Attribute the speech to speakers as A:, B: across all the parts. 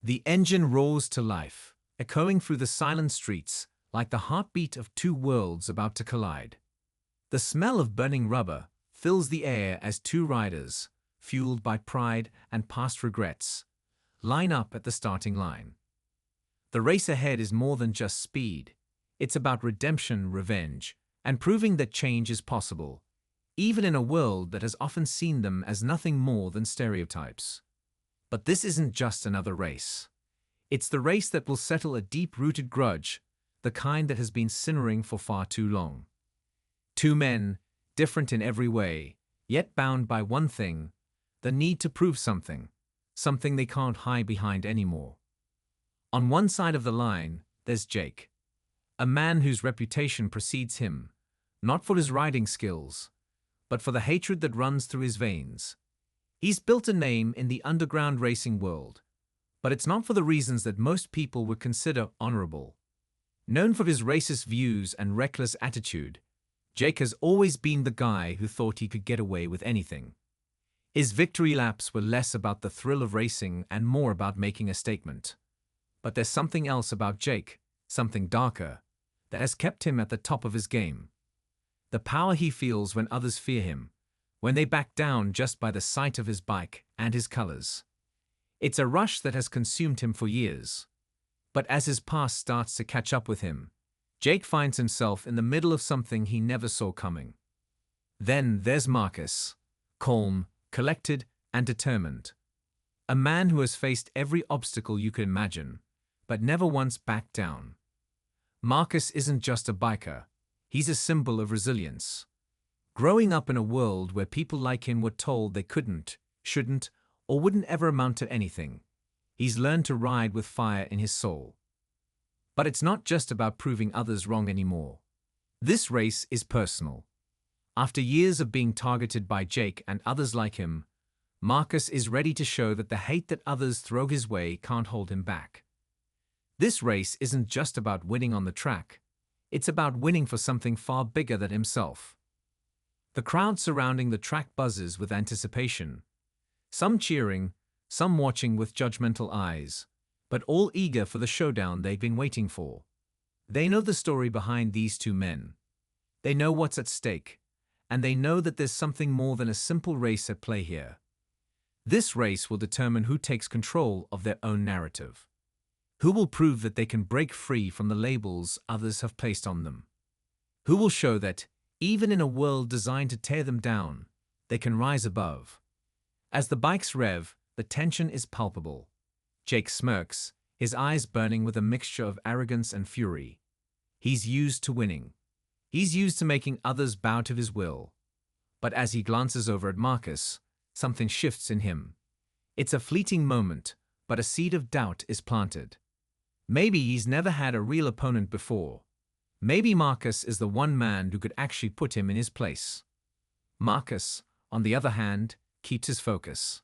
A: The engine roars to life, echoing through the silent streets like the heartbeat of two worlds about to collide. The smell of burning rubber fills the air as two riders, fueled by pride and past regrets, line up at the starting line. The race ahead is more than just speed. It's about redemption, revenge, and proving that change is possible, even in a world that has often seen them as nothing more than stereotypes. But this isn't just another race. It's the race that will settle a deep-rooted grudge, the kind that has been simmering for far too long. Two men, different in every way, yet bound by one thing, the need to prove something they can't hide behind anymore. On one side of the line, there's Jake, a man whose reputation precedes him, not for his riding skills, but for the hatred that runs through his veins. He's built a name in the underground racing world, but it's not for the reasons that most people would consider honorable. Known for his racist views and reckless attitude, Jake has always been the guy who thought he could get away with anything. His victory laps were less about the thrill of racing and more about making a statement. But there's something else about Jake, something darker, that has kept him at the top of his game. The power he feels when others fear him, when they back down just by the sight of his bike and his colors. It's a rush that has consumed him for years. But as his past starts to catch up with him, Jake finds himself in the middle of something he never saw coming. Then there's Marcus, calm, collected, and determined. A man who has faced every obstacle you could imagine, but never once backed down. Marcus isn't just a biker, he's a symbol of resilience. Growing up in a world where people like him were told they couldn't, shouldn't, or wouldn't ever amount to anything, he's learned to ride with fire in his soul. But it's not just about proving others wrong anymore. This race is personal. After years of being targeted by Jake and others like him, Marcus is ready to show that the hate that others throw his way can't hold him back. This race isn't just about winning on the track, it's about winning for something far bigger than himself. The crowd surrounding the track buzzes with anticipation, some cheering, some watching with judgmental eyes, but all eager for the showdown they've been waiting for. They know the story behind these two men. They know what's at stake, and they know that there's something more than a simple race at play here. This race will determine who takes control of their own narrative. Who will prove that they can break free from the labels others have placed on them? Who will show that, even in a world designed to tear them down, they can rise above? As the bikes rev, the tension is palpable. Jake smirks, his eyes burning with a mixture of arrogance and fury. He's used to winning. He's used to making others bow to his will. But as he glances over at Marcus, something shifts in him. It's a fleeting moment, but a seed of doubt is planted. Maybe he's never had a real opponent before. Maybe Marcus is the one man who could actually put him in his place. Marcus, on the other hand, keeps his focus.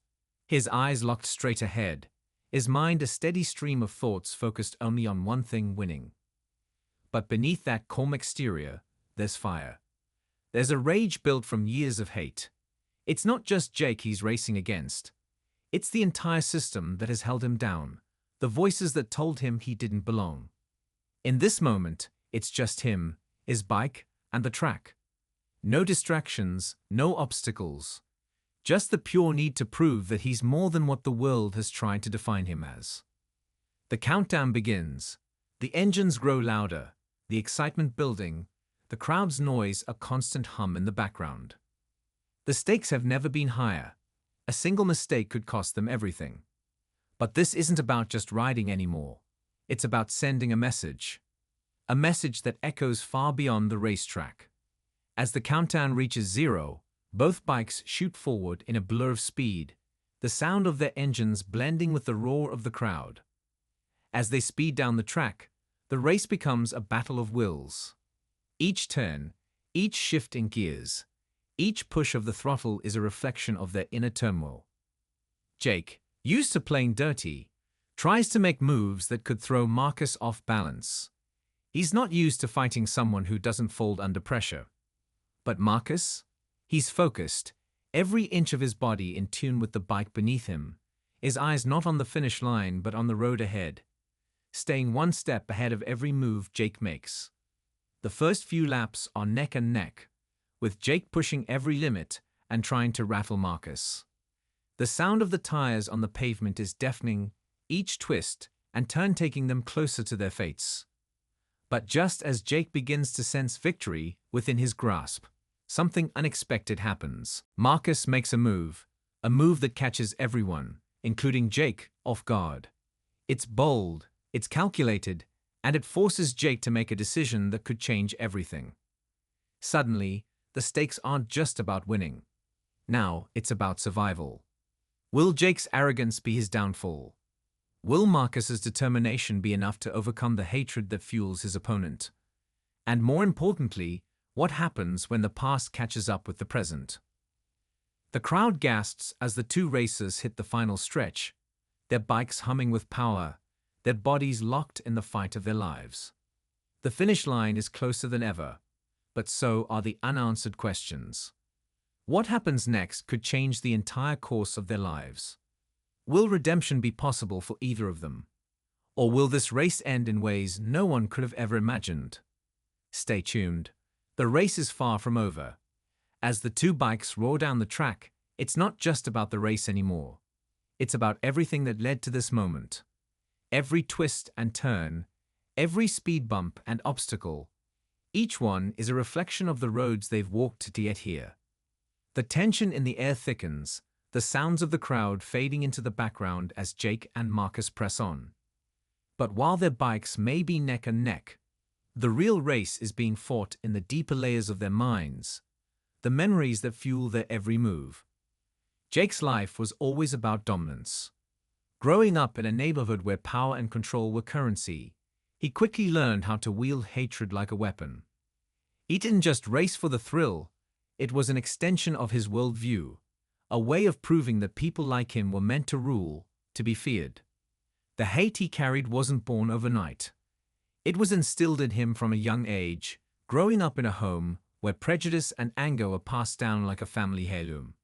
A: His eyes locked straight ahead, his mind a steady stream of thoughts focused only on one thing: winning. But beneath that calm exterior, there's fire. There's a rage built from years of hate. It's not just Jake he's racing against. It's the entire system that has held him down, the voices that told him he didn't belong. In this moment, it's just him, his bike, and the track. No distractions, no obstacles. Just the pure need to prove that he's more than what the world has tried to define him as. The countdown begins. The engines grow louder, the excitement building, the crowd's noise a constant hum in the background. The stakes have never been higher. A single mistake could cost them everything. But this isn't about just riding anymore. It's about sending a message that echoes far beyond the racetrack. As the countdown reaches zero, both bikes shoot forward in a blur of speed, the sound of their engines blending with the roar of the crowd. As they speed down the track, the race becomes a battle of wills. Each turn, each shift in gears, each push of the throttle is a reflection of their inner turmoil. Jake, used to playing dirty, tries to make moves that could throw Marcus off balance. He's not used to fighting someone who doesn't fold under pressure. But Marcus? He's focused, every inch of his body in tune with the bike beneath him, his eyes not on the finish line but on the road ahead, staying one step ahead of every move Jake makes. The first few laps are neck and neck, with Jake pushing every limit and trying to rattle Marcus. The sound of the tires on the pavement is deafening, each twist and turn taking them closer to their fates. But just as Jake begins to sense victory within his grasp, something unexpected happens. Marcus makes a move that catches everyone, including Jake, off guard. It's bold, it's calculated, and it forces Jake to make a decision that could change everything. Suddenly, the stakes aren't just about winning. Now it's about survival. Will Jake's arrogance be his downfall? Will Marcus's determination be enough to overcome the hatred that fuels his opponent? And more importantly, what happens when the past catches up with the present? The crowd gasps as the two racers hit the final stretch, their bikes humming with power, their bodies locked in the fight of their lives. The finish line is closer than ever, but so are the unanswered questions. What happens next could change the entire course of their lives. Will redemption be possible for either of them? Or will this race end in ways no one could have ever imagined? Stay tuned. The race is far from over. As the two bikes roar down the track, it's not just about the race anymore. It's about everything that led to this moment. Every twist and turn, every speed bump and obstacle, each one is a reflection of the roads they've walked to get here. The tension in the air thickens, the sounds of the crowd fading into the background as Jake and Marcus press on. But while their bikes may be neck and neck, the real race is being fought in the deeper layers of their minds, the memories that fuel their every move. Jake's life was always about dominance. Growing up in a neighborhood where power and control were currency, he quickly learned how to wield hatred like a weapon. He didn't just race for the thrill, it was an extension of his worldview, a way of proving that people like him were meant to rule, to be feared. The hate he carried wasn't born overnight. It was instilled in him from a young age, growing up in a home where prejudice and anger were passed down like a family heirloom.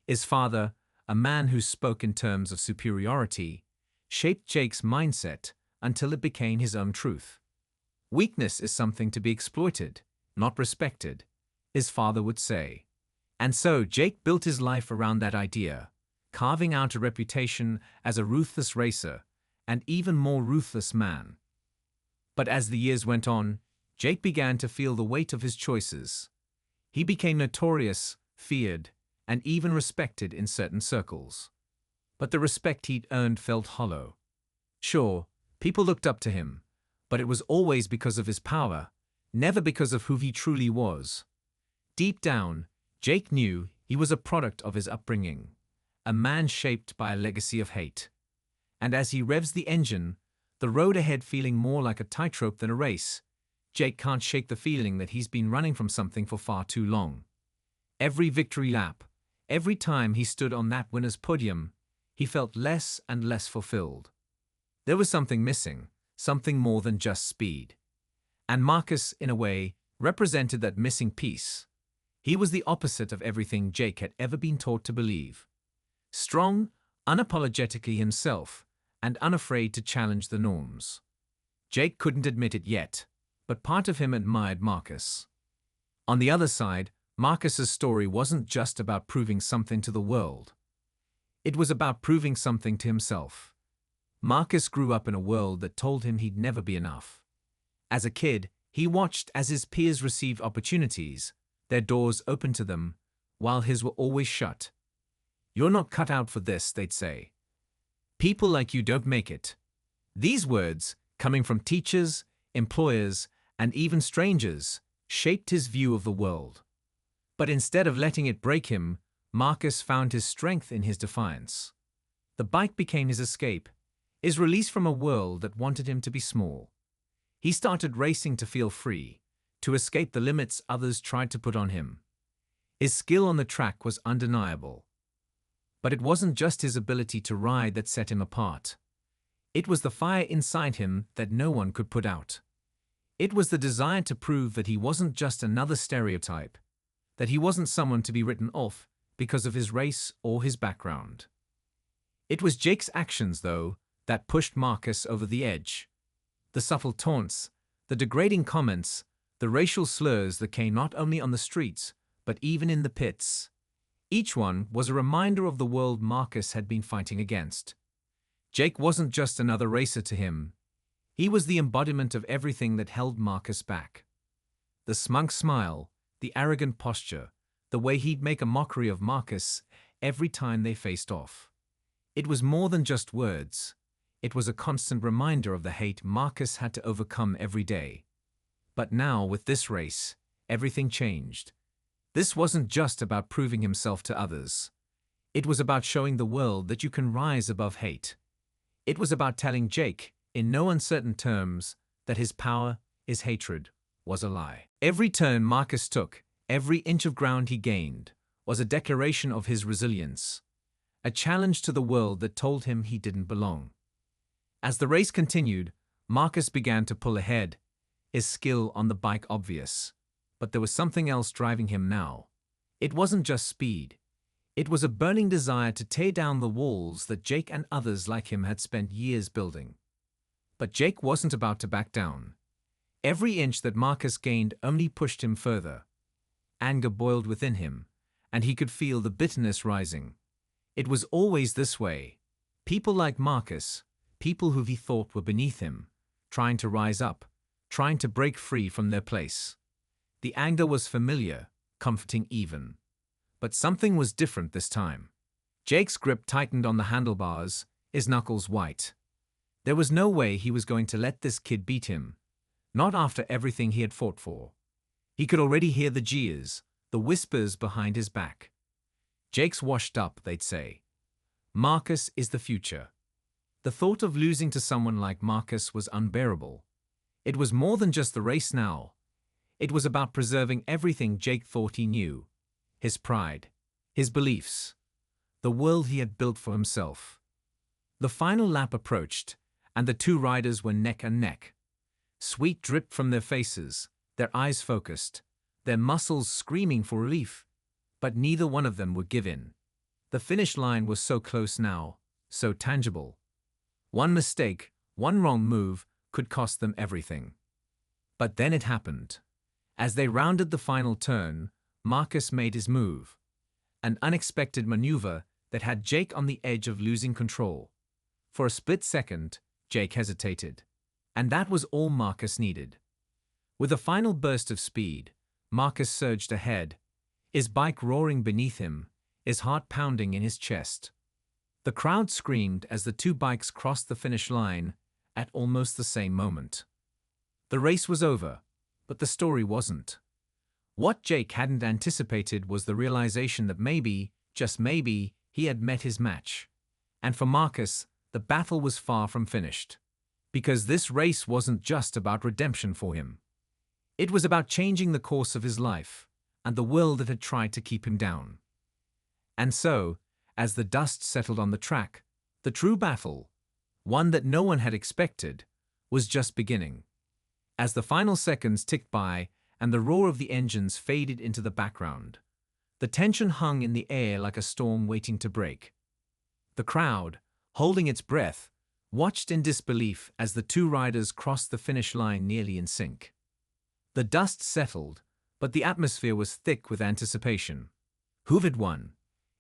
A: His father, a man who spoke in terms of superiority, shaped Jake's mindset until it became his own truth. Weakness is something to be exploited, not respected, his father would say. And so Jake built his life around that idea, carving out a reputation as a ruthless racer, and even more ruthless man. But as the years went on, Jake began to feel the weight of his choices. He became notorious, feared, and even respected in certain circles. But the respect he'd earned felt hollow. Sure, people looked up to him, but it was always because of his power, never because of who he truly was. Deep down, Jake knew he was a product of his upbringing, a man shaped by a legacy of hate. And as he revs the engine, the road ahead feeling more like a tightrope than a race, Jake can't shake the feeling that he's been running from something for far too long. Every victory lap, every time he stood on that winner's podium, he felt less and less fulfilled. There was something missing, something more than just speed. And Marcus, in a way, represented that missing piece. He was the opposite of everything Jake had ever been taught to believe. Strong, unapologetically himself, and unafraid to challenge the norms. Jake couldn't admit it yet, but part of him admired Marcus. On the other side, Marcus's story wasn't just about proving something to the world. It was about proving something to himself. Marcus grew up in a world that told him he'd never be enough. As a kid, he watched as his peers received opportunities, their doors opened to them, while his were always shut. "You're not cut out for this," they'd say. "People like you don't make it." These words, coming from teachers, employers, and even strangers, shaped his view of the world. But instead of letting it break him, Marcus found his strength in his defiance. The bike became his escape, his release from a world that wanted him to be small. He started racing to feel free, to escape the limits others tried to put on him. His skill on the track was undeniable. But it wasn't just his ability to ride that set him apart. It was the fire inside him that no one could put out. It was the desire to prove that he wasn't just another stereotype, that he wasn't someone to be written off because of his race or his background. It was Jake's actions, though, that pushed Marcus over the edge. The subtle taunts, the degrading comments, the racial slurs that came not only on the streets, but even in the pits. Each one was a reminder of the world Marcus had been fighting against. Jake wasn't just another racer to him. He was the embodiment of everything that held Marcus back. The smug smile, the arrogant posture, the way he'd make a mockery of Marcus every time they faced off. It was more than just words. It was a constant reminder of the hate Marcus had to overcome every day. But now, with this race, everything changed. This wasn't just about proving himself to others. It was about showing the world that you can rise above hate. It was about telling Jake, in no uncertain terms, that his power, his hatred, was a lie. Every turn Marcus took, every inch of ground he gained, was a declaration of his resilience, a challenge to the world that told him he didn't belong. As the race continued, Marcus began to pull ahead, his skill on the bike obvious. But there was something else driving him now. It wasn't just speed. It was a burning desire to tear down the walls that Jake and others like him had spent years building. But Jake wasn't about to back down. Every inch that Marcus gained only pushed him further. Anger boiled within him, and he could feel the bitterness rising. It was always this way. People like Marcus, people who he thought were beneath him, trying to rise up, trying to break free from their place. The anger was familiar, comforting even. But something was different this time. Jake's grip tightened on the handlebars, his knuckles white. There was no way he was going to let this kid beat him, not after everything he had fought for. He could already hear the jeers, the whispers behind his back. Jake's washed up, they'd say. Marcus is the future. The thought of losing to someone like Marcus was unbearable. It was more than just the race now. It was about preserving everything Jake thought he knew. His pride, his beliefs, the world he had built for himself. The final lap approached, and the two riders were neck and neck. Sweat dripped from their faces, their eyes focused, their muscles screaming for relief. But neither one of them would give in. The finish line was so close now, so tangible. One mistake, one wrong move, could cost them everything. But then it happened. As they rounded the final turn, Marcus made his move. An unexpected maneuver that had Jake on the edge of losing control. For a split second, Jake hesitated. And that was all Marcus needed. With a final burst of speed, Marcus surged ahead, his bike roaring beneath him, his heart pounding in his chest. The crowd screamed as the two bikes crossed the finish line at almost the same moment. The race was over, but the story wasn't. What Jake hadn't anticipated was the realization that maybe, just maybe, he had met his match. And for Marcus, the battle was far from finished. Because this race wasn't just about redemption for him. It was about changing the course of his life, and the world that had tried to keep him down. And so, as the dust settled on the track, the true battle, one that no one had expected, was just beginning. As the final seconds ticked by and the roar of the engines faded into the background, the tension hung in the air like a storm waiting to break. The crowd, holding its breath, watched in disbelief as the two riders crossed the finish line nearly in sync. The dust settled, but the atmosphere was thick with anticipation. Who had won?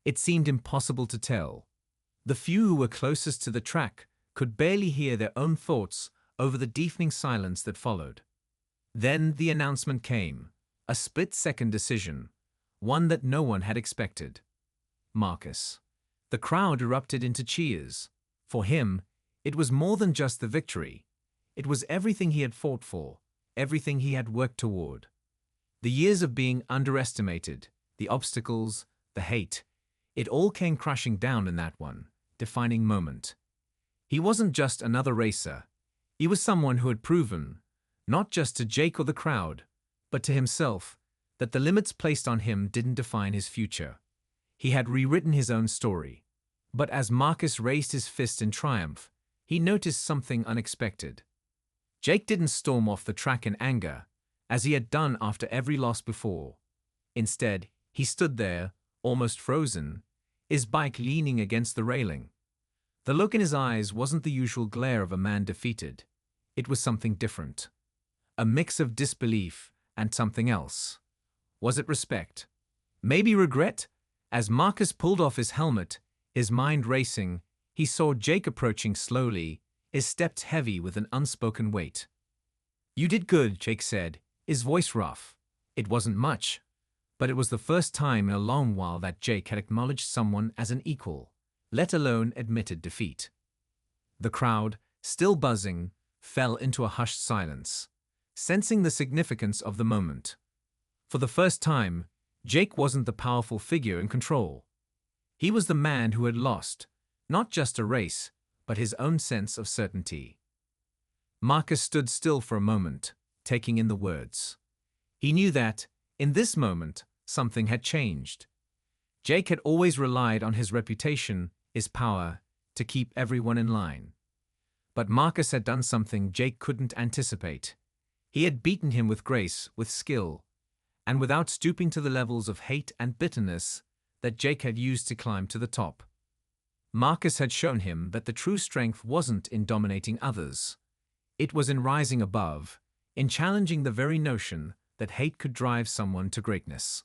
A: It seemed impossible to tell. The few who were closest to the track could barely hear their own thoughts over the deafening silence that followed. Then the announcement came, a split-second decision, one that no one had expected. Marcus. The crowd erupted into cheers. For him, it was more than just the victory. It was everything he had fought for, everything he had worked toward. The years of being underestimated, the obstacles, the hate, it all came crashing down in that one defining moment. He wasn't just another racer. He was someone who had proven, not just to Jake or the crowd, but to himself, that the limits placed on him didn't define his future. He had rewritten his own story. But as Marcus raised his fist in triumph, he noticed something unexpected. Jake didn't storm off the track in anger, as he had done after every loss before. Instead, he stood there, almost frozen, his bike leaning against the railing. The look in his eyes wasn't the usual glare of a man defeated. It was something different. A mix of disbelief and something else. Was it respect? Maybe regret? As Marcus pulled off his helmet, his mind racing, he saw Jake approaching slowly, his steps heavy with an unspoken weight. "You did good," Jake said, his voice rough. It wasn't much, but it was the first time in a long while that Jake had acknowledged someone as an equal, let alone admitted defeat. The crowd, still buzzing, fell into a hushed silence, sensing the significance of the moment. For the first time, Jake wasn't the powerful figure in control. He was the man who had lost, not just a race, but his own sense of certainty. Marcus stood still for a moment, taking in the words. He knew that, in this moment, something had changed. Jake had always relied on his reputation, his power, to keep everyone in line. But Marcus had done something Jake couldn't anticipate. He had beaten him with grace, with skill, and without stooping to the levels of hate and bitterness that Jake had used to climb to the top. Marcus had shown him that the true strength wasn't in dominating others. It was in rising above, in challenging the very notion that hate could drive someone to greatness.